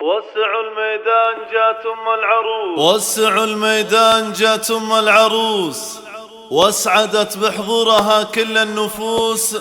وسعوا الميدان جات العروس، وسعوا الميدان جات العروس، واسعدت بحضورها كل النفوس،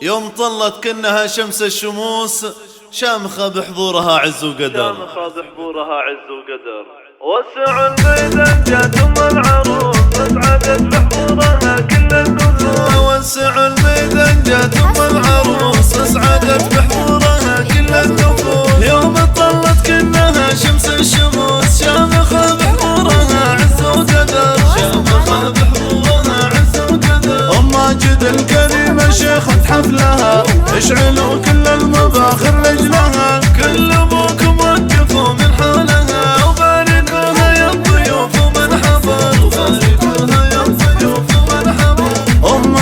يوم طلت كنها شمس الشموس، شامخة بحضورها عز وقدر، شامخة بحضورها عز وقدر. وسعوا الميدان جات العروس، واسعدت بحضورها كل النفوس. وسعوا الميدان جات العروس، اسعدت بحضورها كل النفوس، يوم طلت كنها شمس الشموس، شامخة بحضورها عز وقدر، شامخة بحضورها عز وقدر. ماجد الكريمة شيخة حفلها، اشعلوا كل المباخر لجلها، كل ابوكم وقفوا من حولها، وباركوها يا الضيوف ومن حضر، وباركوها يا الضيوف ومن حضر.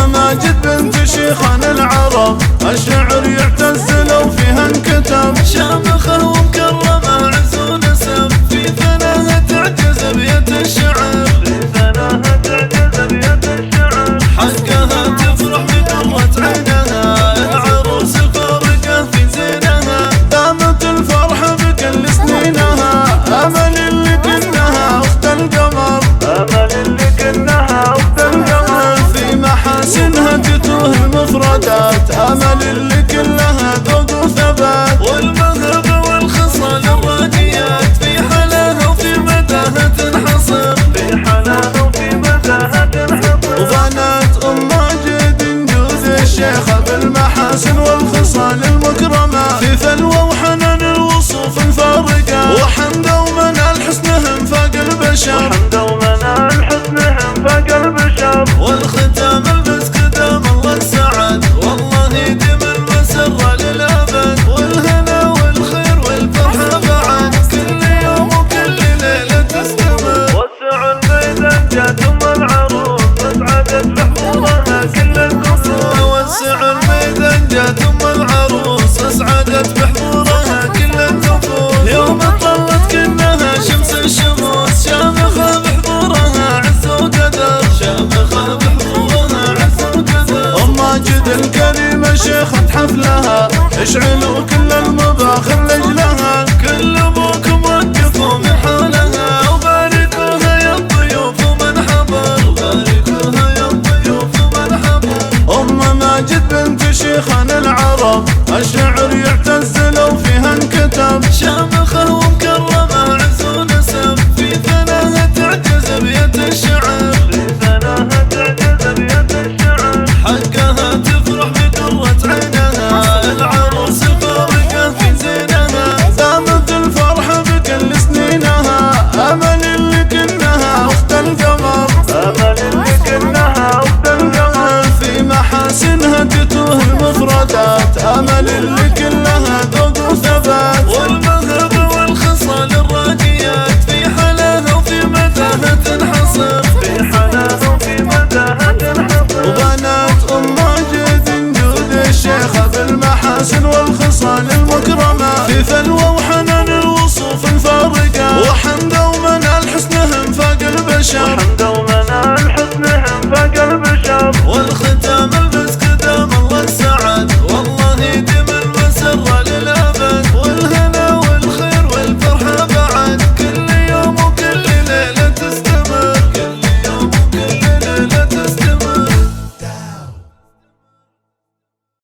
ماجد بنت شيخان العرب، الشعر يعتز لو فيها انكتب، شامخة ومكرمة عز ونسب، في ثناها تعجز بيت الشعر، في ثناها تعجز بيت الشعر. حقها تفرح بقرة عينها، العروس الفارقة في زينها، دامت الفرحة بكل سنينها، أمل اللي كنها أخت القمر، أمل اللي كنها أخت القمر، في محاسنها تتوه المفردات، أمل اللي كلها ذوق وثبات، والمهبة والخصال الراقيات، في حلاها وفي مداها تنحصر، في حلاها وفي مداها تنحصر. وبنات ماجد نجود الشيخة بالمحاسن والخصال المكرمة، في ثلوى وحنان الوصوف الفارقة، وحمد ومنال حسنهم فاق البشر، وحمد ومنال حسنهم فاق البشر. والختام المسك دام الله السعد، والله يديم المسرة للأبد، والهنا والخير والفرحة بعد، كل يوم وكل ليلة تستمر. وسعوا الميدان جات العروس، واسعدت بحضورها كل النفوس. وسعوا الميدان جات العروس، اسعدت بحضورها كل النفوس، يوم طلت كنها شمس الشموس، شامخة بحضورها عز وقدر، شامخة بحضورها عز وقدر. ماجد الكريمة شيخة حفلها، اشعلوا كل المباخر لجلها، كل ابوكم وقفوا من حولها، وباركوها يا الضيوف ومن حضر، وباركوها يا الضيوف ومن حضر. ماجد بنت شيخان العرب، الشعر يعتز لو فيها انكتب، شامخة ومكرمة عز ونسب، في ثناها تعجز بيت الشعر، في ثناها تعجز بيت الشعر. حقها تفرح بقرة عينها، العروس الفارقة في زينها، دامت الفرحة بكل سنينها، أمل اللي كنها أخت القمر، أمل اللي كنها أخت القمر، في محاسنها تتوه المفردات، أمل اللي كلها ذوق وثبات، والمهبة والخصال الراقيات، في حلاها وفي مداها تنحصر، في حلاها وفي مداها تنحصر. وبنات ماجد نجود الشيخة بالمحاسن والخصال المكرمة، في ثلوى